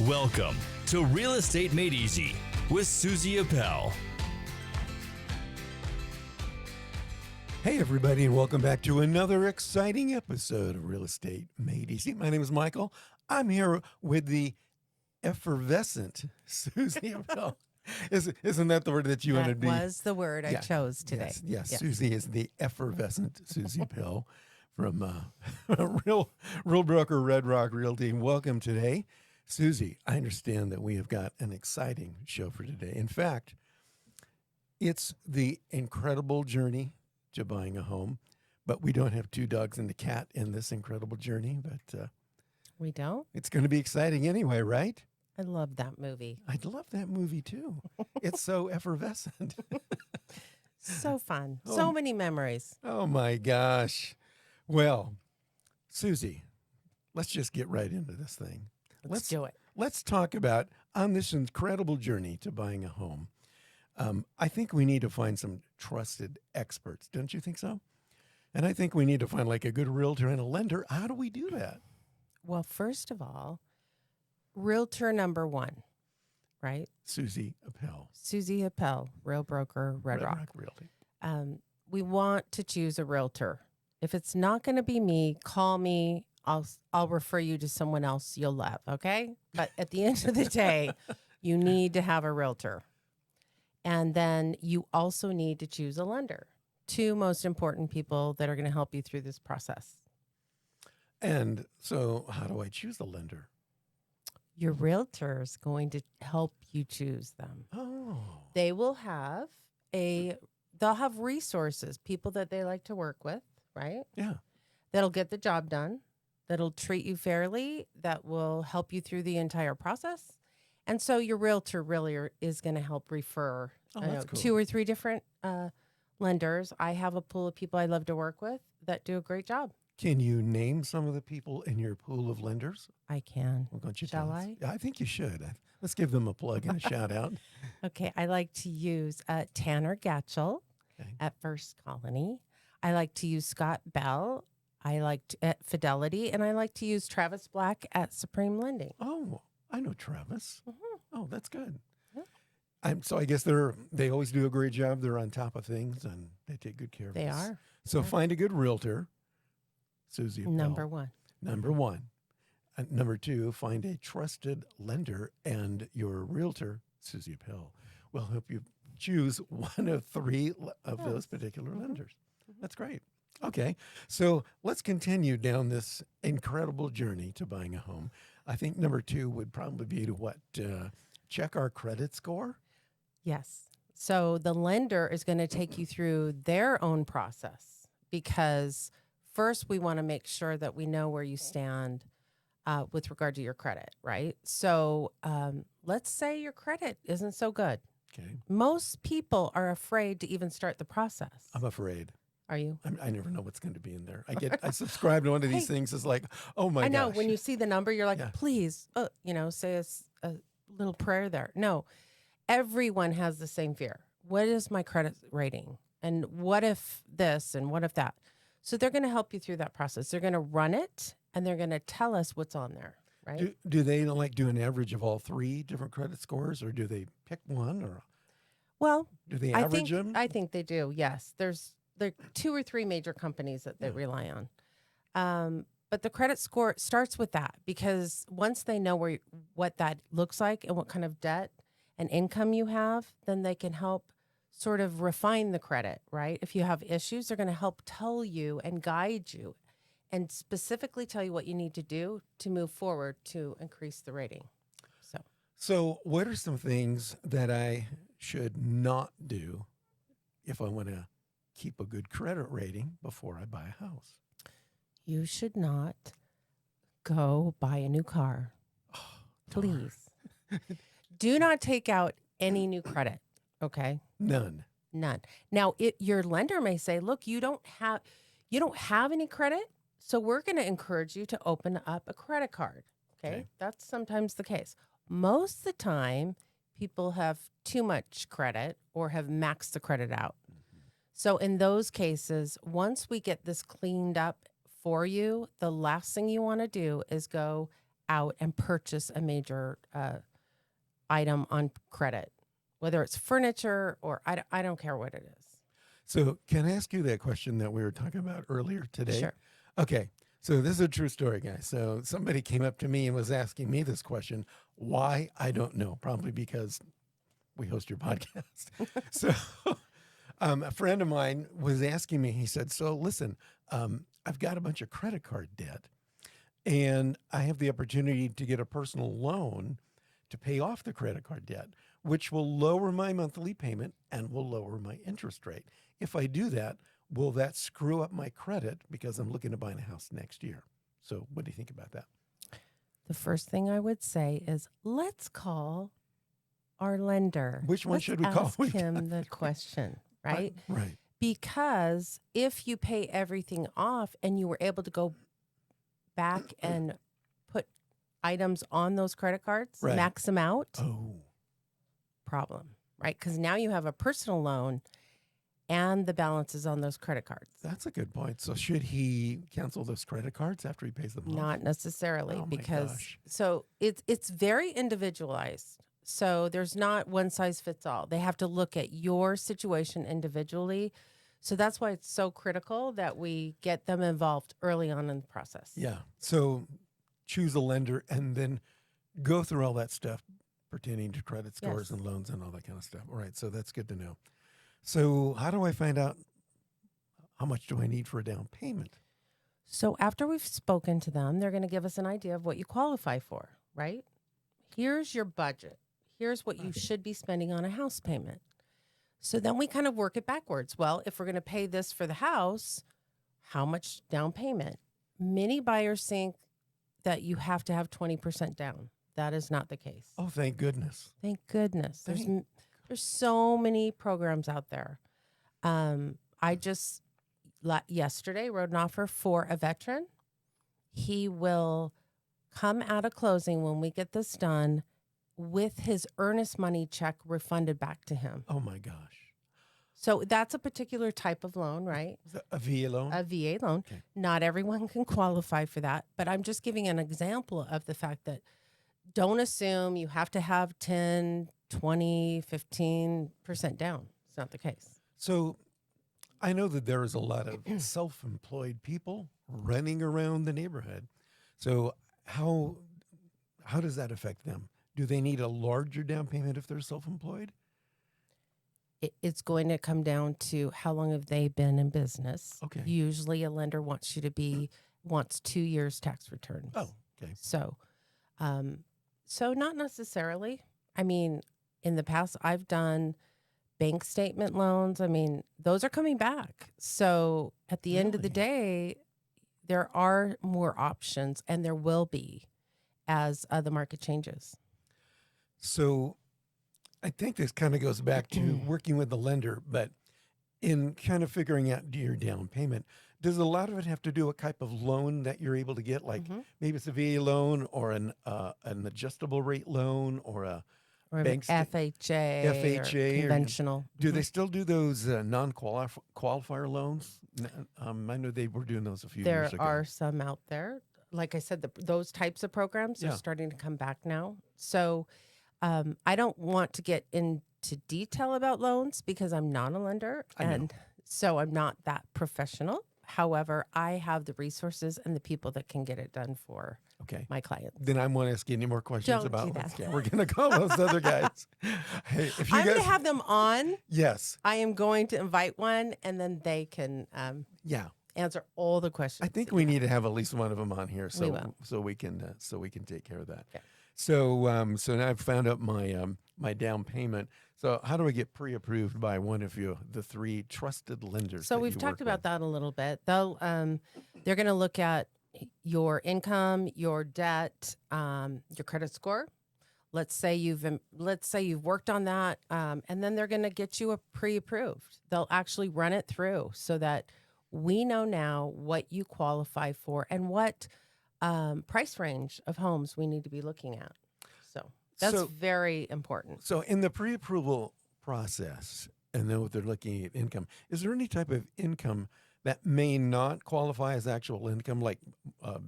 Welcome to Real Estate Made Easy with Suzy Appel. Hey, everybody, and welcome back to another exciting episode of Real Estate Made Easy. My name is Michael. I'm here with the effervescent Suzy Appel. Isn't that the word that you wanted to be? That was the word I chose today. Yes. Suzy is the effervescent Suzy Appel from Real Broker Red Rock Realty. Welcome today. Suzy, I understand that we have got an exciting show for today. In fact, it's the incredible journey to buying a home, but we don't have two dogs and a cat in this incredible journey, but We don't? it's going to be exciting anyway, right? I love that movie. I love that movie too. It's so effervescent. So fun. Oh. So many memories. Oh my gosh. Well, Suzy, let's just get right into this thing. Let's do it. Let's talk about on this incredible journey to buying a home. I think we need to find some trusted experts. Don't you think so? And I think we need to find like a good realtor and a lender. How do we do that? Well, first of all, realtor number one, right? Suzy Appel. Suzy Appel, Real Broker, Red Rock. Realty. We want to choose a realtor. If it's not going to be me, call me. I'll refer you to someone else you'll love, okay? But at the end of the day, you need to have a realtor. And then you also need to choose a lender. Two most important people that are going to help you through this process. And so how do I choose a lender? Your realtor is going to help you choose them. Oh. They will have they'll have resources, people that they like to work with, right? Yeah. That'll get the job done, that'll treat you fairly, that will help you through the entire process. And so your realtor really is going to help refer That's cool. 2 or 3 different lenders. I have a pool of people I love to work with that do a great job. Can you name some of the people in your pool of lenders? I can. Well, don't you Shall tell us? I? Yeah, I think you should. Let's give them a plug and a shout out. Okay, I like to use Tanner Gatchell Okay. at First Colony. I like to use Scott Bell. I like at Fidelity, and I like to use Travis Black at Supreme Lending. Oh, I know Travis. Mhm. Oh, that's good. Yeah. So I guess they always do a great job. They're on top of things and they take good care of They us. are. So find a good realtor, Suzy Appel. Number one. Number one. And number 2, find a trusted lender, and your realtor, Suzy Appel, will help you choose one of 3 of those particular lenders. That's great. Okay, so let's continue down this incredible journey to buying a home. I think number 2 would probably be to check our credit score. Yes. So the lender is going to take you through their own process, because first we want to make sure that we know where you stand with regard to your credit, right? So let's say your credit isn't so good. Okay, Most people are afraid to even start the process. I'm afraid. Are you? I never know what's going to be in there. I subscribe to one of these things. It's like, oh my gosh. I know when you see the number, you're like, Yeah. please, say a little prayer there. No, everyone has the same fear. What is my credit rating? And what if this and what if that? So they're going to help you through that process. They're going to run it and they're going to tell us what's on there, right? Do they do an average of all 3 different credit scores, or do they pick one, or Well, do they average them? I think they do. Yes, there are 2 or 3 major companies that they rely on. But the credit score starts with that, because once they know what that looks like and what kind of debt and income you have, then they can help sort of refine the credit, right? If you have issues, they're going to help tell you and guide you and specifically tell you what you need to do to move forward to increase the rating. So what are some things that I should not do if I want to keep a good credit rating before I buy a house? You should not go buy a new car. Please. Do not take out any new credit, okay? None. None. Now, your lender may say, look, you don't have any credit, so we're going to encourage you to open up a credit card, okay? That's sometimes the case. Most of the time, people have too much credit or have maxed the credit out. So in those cases, once we get this cleaned up for you, the last thing you want to do is go out and purchase a major item on credit, whether it's furniture or I don't care what it is. So can I ask you that question that we were talking about earlier today? Sure. Okay. So this is a true story, guys. So somebody came up to me and was asking me this question. Why? I don't know. Probably because we host your podcast. So a friend of mine was asking me, he said, so listen, I've got a bunch of credit card debt and I have the opportunity to get a personal loan to pay off the credit card debt, which will lower my monthly payment and will lower my interest rate. If I do that, will that screw up my credit because I'm looking to buy a house next year? So what do you think about that? The first thing I would say is let's call our lender. Which one Let's should we call? ask him the question, right? Right. Because if you pay everything off and you were able to go back and put items on those credit cards, Right. max them out, Oh, problem, right? Because now you have a personal loan and the balances on those credit cards. that's a good point. So should he cancel those credit cards after he pays them off? Not necessarily, Oh my because gosh. so it's very individualized. So there's not one size fits all. They have to look at your situation individually. So that's why it's so critical that we get them involved early on in the process. Yeah. So choose a lender and then go through all that stuff pertaining to credit scores Yes. and loans and all that kind of stuff. All right. So that's good to know. So how do I find out how much do I need for a down payment? So after we've spoken to them, they're going to give us an idea of what you qualify for, right? Here's your budget. Here's what you should be spending on a house payment. So then we kind of work it backwards. Well, if we're going to pay this for the house, how much down payment? Many buyers think that you have to have 20% down. That is not the case. Oh, thank goodness. Thank goodness. Thank- There's so many programs out there. I just yesterday wrote an offer for a veteran. He will come out of closing when we get this done with his earnest money check refunded back to him. Oh my gosh. So that's a particular type of loan, right? Is that a VA loan? A VA loan. Okay. Not everyone can qualify for that, but I'm just giving an example of the fact that don't assume you have to have 10, 20, 15% down. It's not the case. So I know that there is a lot of self-employed people running around the neighborhood. So how does that affect them? Do they need a larger down payment if they're self-employed? It's going to come down to how long have they been in business. Okay. Usually a lender wants 2 years tax returns. Oh, okay. So not necessarily. I mean, in the past, I've done bank statement loans. I mean, those are coming back. So at the end of the Really? day, there are more options, and there will be as the market changes. So I think this kind of goes back to working with the lender, but in kind of figuring out your down payment, does a lot of it have to do a type of loan that you're able to get? Like maybe it's a VA loan or an adjustable rate loan or a Or bank FHA, FHA or or- conventional. Do they still do those non-qualifier loans? I know they were doing those a few There years ago. are some out there. Like I said, those types of programs Yeah. are starting to come back now. So I don't want to get into detail about loans because I'm not a lender. I know. And so I'm not that professional. However, I have the resources and the people that can get it done for Okay. my clients. Then I won't ask you any more questions Don't about do that. We're going to call those other guys. Hey, if you I'm going guys, to have them on. yes, I am going to invite one, and then they can yeah. answer all the questions. I think that we you need to have at least one of them on here, We will. so we can take care of that. Okay. So now I've found out my my down payment. So how do I get pre-approved by one of the three trusted lenders? So that we've you talked work about with? that a little bit. They're going to look at your income, your debt, your credit score. Let's say you've worked on that, and then they're going to get you a pre-approved. They'll actually run it through so that we know now what you qualify for and what price range of homes we need to be looking at. So that's So- very important. So in the pre-approval process, and then what they're looking at income, is there any type of income that may not qualify as actual income, like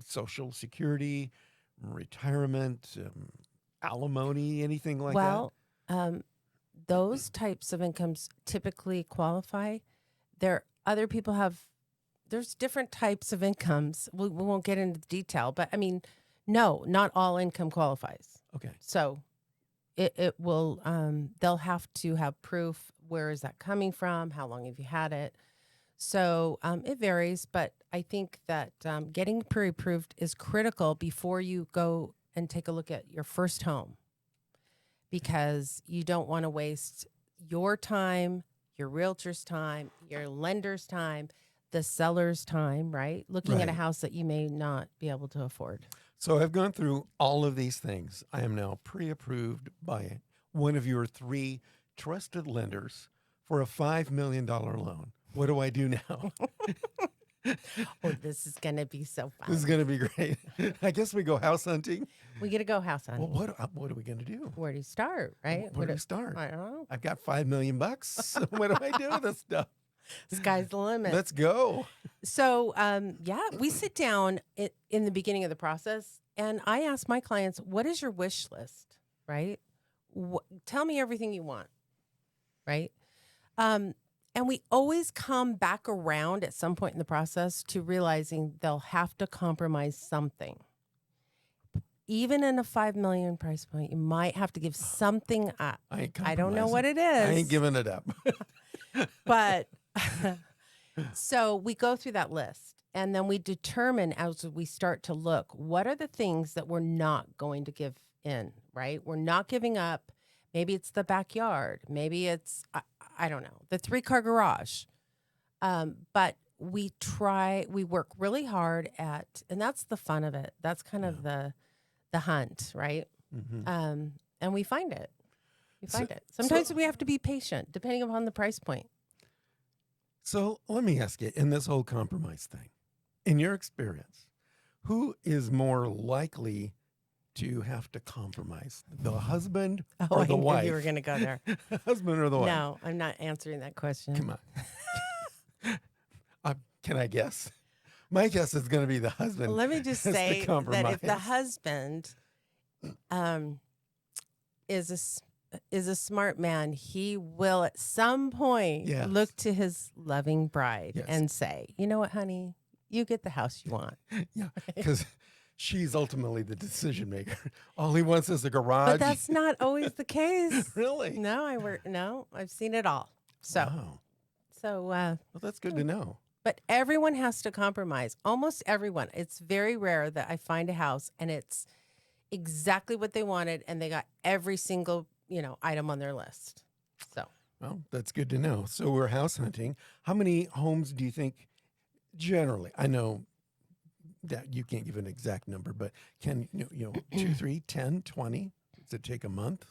Social Security, retirement, alimony, anything like Well, those types of incomes typically qualify. Other people there's different types of incomes. We won't get into the detail, but I mean, no, not all income qualifies. that? Okay. So it will, they'll have to have proof. Where is that coming from? How long have you had it? So it varies, but I think that getting pre-approved is critical before you go and take a look at your first home, because you don't want to waste your time, your realtor's time, your lender's time, the seller's time, right? Looking at a Right. house that you may not be able to afford. So I've gone through all of these things. I am now pre-approved by one of your 3 trusted lenders for a $5 million loan. What do I do now? Oh, this is going to be so fun. This is going to be great. I guess we go house hunting. We get to go house hunting. Well, what are we going to do? Where do you start, right? Where do we start? I don't know. I've got $5 million. What do I do with this stuff? Sky's the limit. Let's go. So, we sit down in the beginning of the process, and I ask my clients, "What is your wish list?" Right? Tell me everything you want. Right? And we always come back around at some point in the process to realizing they'll have to compromise something. Even in a $5 million price point, you might have to give something up. I don't know what it is. I ain't giving it up. But so we go through that list, and then we determine as we start to look, what are the things that we're not going to give in, right? We're not giving up. Maybe it's the backyard. Maybe it's, I don't know, the 3-car garage. But we work really hard at, and that's the fun of it. That's kind of the hunt, right? Mm-hmm. And we find it. Sometimes we have to be patient, depending upon the price point. So let me ask you, in this whole compromise thing, in your experience, who is more likely to have to compromise, the husband or the wife? You were going to go there. Husband or the wife? No, I'm not answering that question. Come on. Can I guess? My guess is going to be the husband. Let me just has to say that compromise. if the husband is a smart man, he will at some point Yes. look to his loving bride Yes. and say, "You know what, honey? You get the house you want." Yeah, because she's ultimately the decision maker. All he wants is a garage. But that's not always the case. Really? No, I've seen it all. So, Wow. well, That's good to know. but everyone has to compromise. Almost everyone. It's very rare that I find a house and it's exactly what they wanted and they got every single, item on their list. So, Well, that's good to know. So we're house hunting. How many homes do you think generally? I know that you can't give an exact number, but can 2, 3, 10, 20? Does it take a month,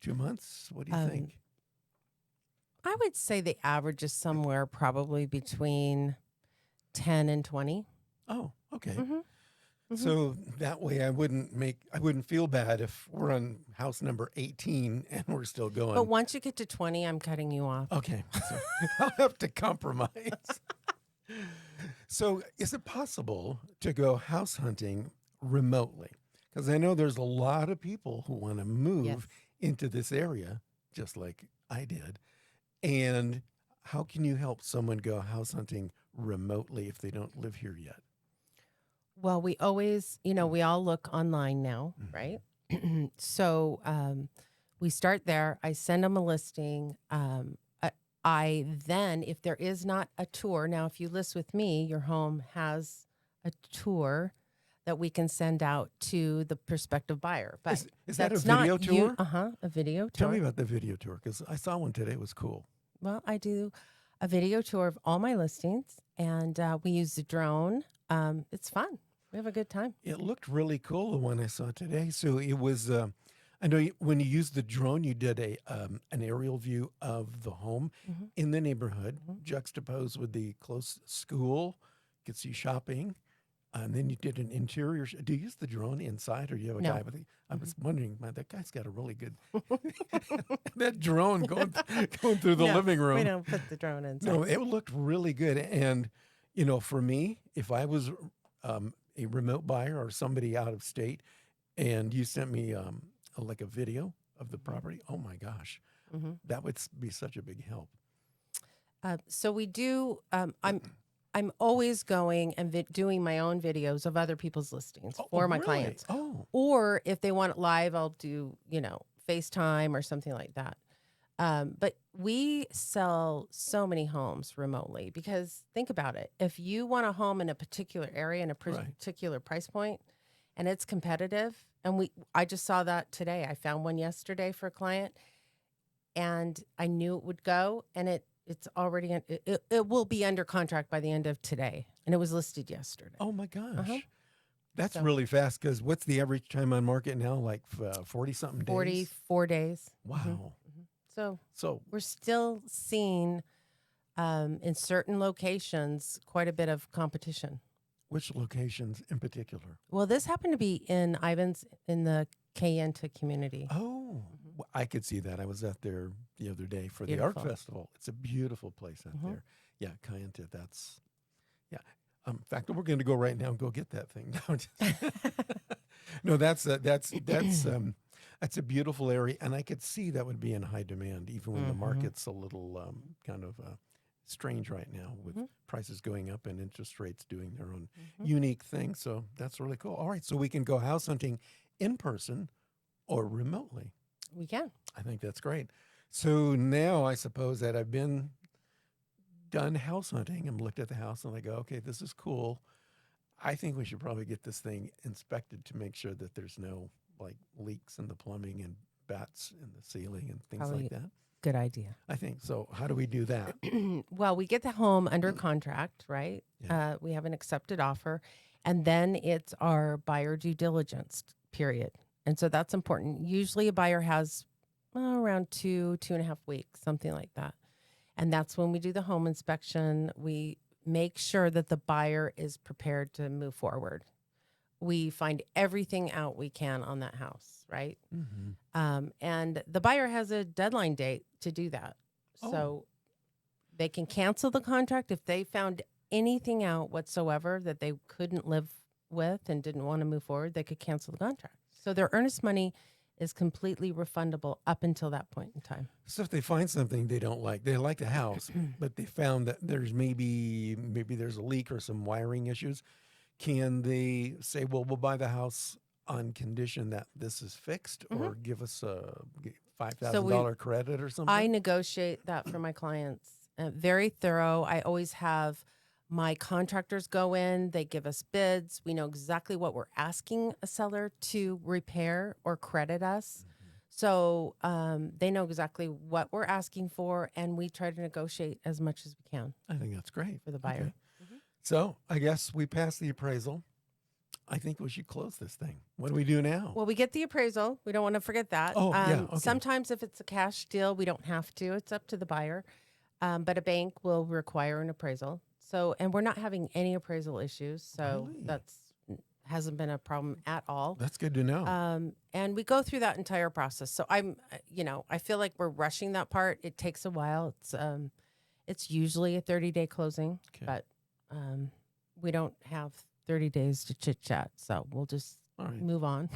2 months? What do you think? I would say the average is somewhere probably between 10 and 20. Oh, okay. Mm-hmm. So that way I wouldn't feel bad if we're on house number 18 and we're still going. But once you get to 20, I'm cutting you off. Okay. So I'll have to compromise. So is it possible to go house hunting remotely? Because I know there's a lot of people who want to move Yes. into this area, just like I did. And how can you help someone go house hunting remotely if they don't live here yet? Well, we always, we all look online now, Mhm. right? So we start there. I send them a listing. I then, if there is not a tour, now if you list with me, your home has a tour that we can send out to the prospective buyer. But Is that a that's video not tour? a video tour. Tell me about the video tour, because I saw one today. It was cool. Well, I do a video tour of all my listings, and we use the drone. It's fun. We have a good time. It looked really cool, the one I saw today. So it was, I know when you used the drone, you did an aerial view of the home Mhm. in the neighborhood, Mhm. juxtaposed with the close school. You could see shopping. And then you did an interior. Do you use the drone inside, or you have a No. guy with it? I was wondering, man, that guy's got a really good that drone going through the No, living room. We don't put the drone inside. No, it looked really good. And, for me, if I was a remote buyer or somebody out of state, and you sent me like a video of the property, oh my gosh, Hmm. that would be such a big help. So we do. I'm always going and doing my own videos of other people's listings for my really? clients. Oh, Or if they want it live, I'll do FaceTime or something like that. But we sell so many homes remotely because think about it. If you want a home in a particular area and a Right. particular price point and it's competitive, and I just saw that today. I found one yesterday for a client and I knew it would go and it's already, it will be under contract by the end of today. And it was listed yesterday. Oh my gosh. Uh-huh. That's So- really fast because what's the average time on market now? Like 40 something days? 44 days. Wow. So So we're still seeing in certain locations quite a bit of competition. which locations in particular? Well, this happened to be in Ivans in the Kayenta community. Oh, I could see that. I was out there the other day for the Beautiful. art festival. It's a beautiful place out Mhm. there. Yeah, Kayenta, that's, yeah. In fact, we're going to go right now and go get that thing. No, that's a beautiful area, and I could see that would be in high demand, even when the Mhm. market's a little kind of strange right now with Mhm. prices going up and interest rates doing their own Mhm. unique thing. So that's really cool. All right, so we can go house hunting in person or remotely. We can. I think that's great. So now I suppose that I've been done house hunting and looked at the house and I go, okay, this is cool. I think we should probably get this thing inspected to make sure that there's no like leaks in the plumbing and bats in the ceiling and things Probably like that. Good idea. I think so. How do we do that? Well, we get the home under contract, right? Yeah. We have an accepted offer, and then it's our buyer due diligence period. And so that's important. Usually a buyer has around 2.5 weeks, something like that. And that's when we do the home inspection. We make sure that the buyer is prepared to move forward. We find everything out we can on that house, right? Mm-hmm. And the buyer has a deadline date to do that. Oh. So they can cancel the contract if they found anything out whatsoever that they couldn't live with and didn't want to move forward, they could cancel the contract. So their earnest money is completely refundable up until that point in time. So if they find something they don't like, they like the house, but they found that there's maybe there's a leak or some wiring issues. Can they say, well, we'll buy the house on condition that this is fixed or give us a $5,000 credit or something? I negotiate that for my clients. Very thorough. I always have my contractors go in, they give us bids. We know exactly what we're asking a seller to repair or credit us. So they know exactly what we're asking for, and we try to negotiate as much as we can I think that's great. for the buyer. Okay. So I guess we passed the appraisal. I think we should close this thing. What do we do now? Well, we get the appraisal. We don't want to forget that. Oh, yeah, okay. Sometimes if it's a cash deal, we don't have to. It's up to the buyer. But a bank will require an appraisal. So, and we're not having any appraisal issues. So Really? that's hasn't been a problem at all. That's good to know. And we go through that entire process. So I feel like we're rushing that part. It takes a while. It's usually a 30-day closing, Okay. but we don't have 30 days to chit chat. So we'll just All right. move on.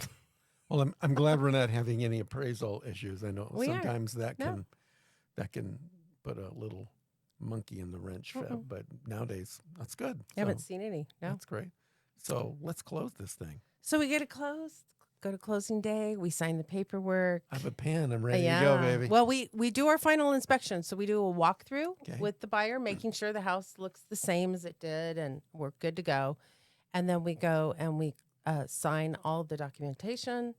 Well, I'm glad we're not having any appraisal issues. I know We aren't. sometimes that No. can put a little monkey in the wrench, Mm-mm. but nowadays that's good. I haven't So seen any. No. that's great. So let's close this thing. So we get it closed. Go to closing day. We sign the paperwork. I have a pen. I'm ready to go, baby. Well, we do our final inspection. So we do a walkthrough Okay. with the buyer, making sure the house looks the same as it did and we're good to go. And then we go and we sign all the documentation.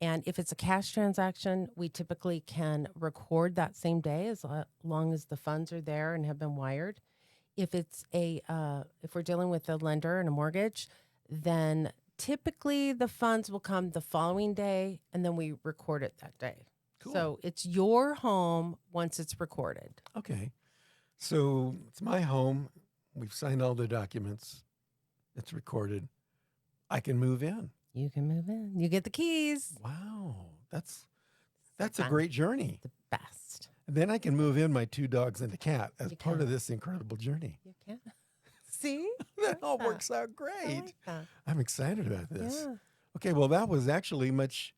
And if it's a cash transaction, we typically can record that same day as long as the funds are there and have been wired. If it's if we're dealing with a lender and a mortgage, then typically the funds will come the following day and then we record it that day. Cool. So it's your home once it's recorded. Okay. So it's my home. We've signed all the documents. It's recorded. I can move in. You can move in. You get the keys. Wow. That's a fun. great journey. The best. And then I can move in my 2 dogs and a cat as You part can. of this incredible journey. You can. See? That all Yeah. works out I great. like that. I'm excited about this. Yeah. Okay, well, that was actually much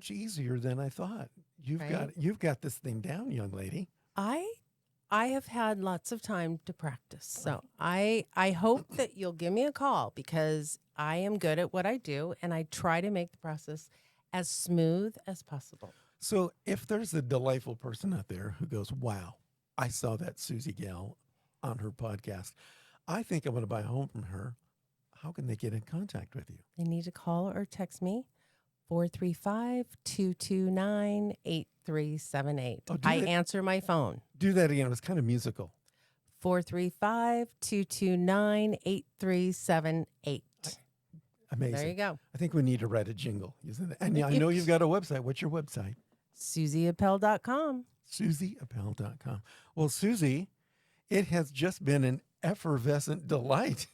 easier than I thought. Right? You've got this thing down, young lady. I have had lots of time to practice. So I hope that you'll give me a call because I am good at what I do and I try to make the process as smooth as possible. So if there's a delightful person out there who goes, wow, I saw that Suzy gal on her podcast. I think I'm going to buy a home from her. How can they get in contact with you? They need to call or text me 435-229-8378. Oh, I answer my phone. Do that again. It was kind of musical. 435-229-8378. Amazing. There you go. I think we need to write a jingle using that. And yeah, I know you've got a website. What's your website? SuzyAppel.com. SuzyAppel.com. Well, Suzy, it has just been an effervescent delight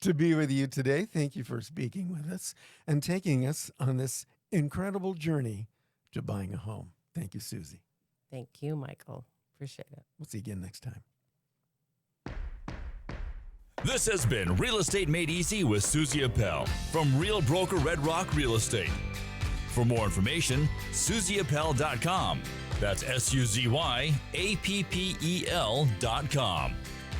to be with you today. Thank you for speaking with us and taking us on this incredible journey to buying a home. Thank you, Suzy. Thank you, Michael. Appreciate it. We'll see you again next time. This has been Real Estate Made Easy with Suzy Appel from Real Broker Red Rock Real Estate. For more information, SuzyAppel.com. That's SuzyAppel.com.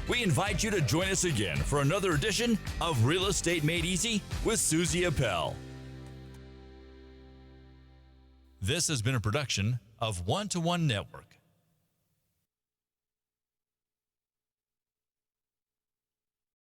We invite you to join us again for another edition of Real Estate Made Easy with Suzy Appel. This has been a production of 1-to-1 Network.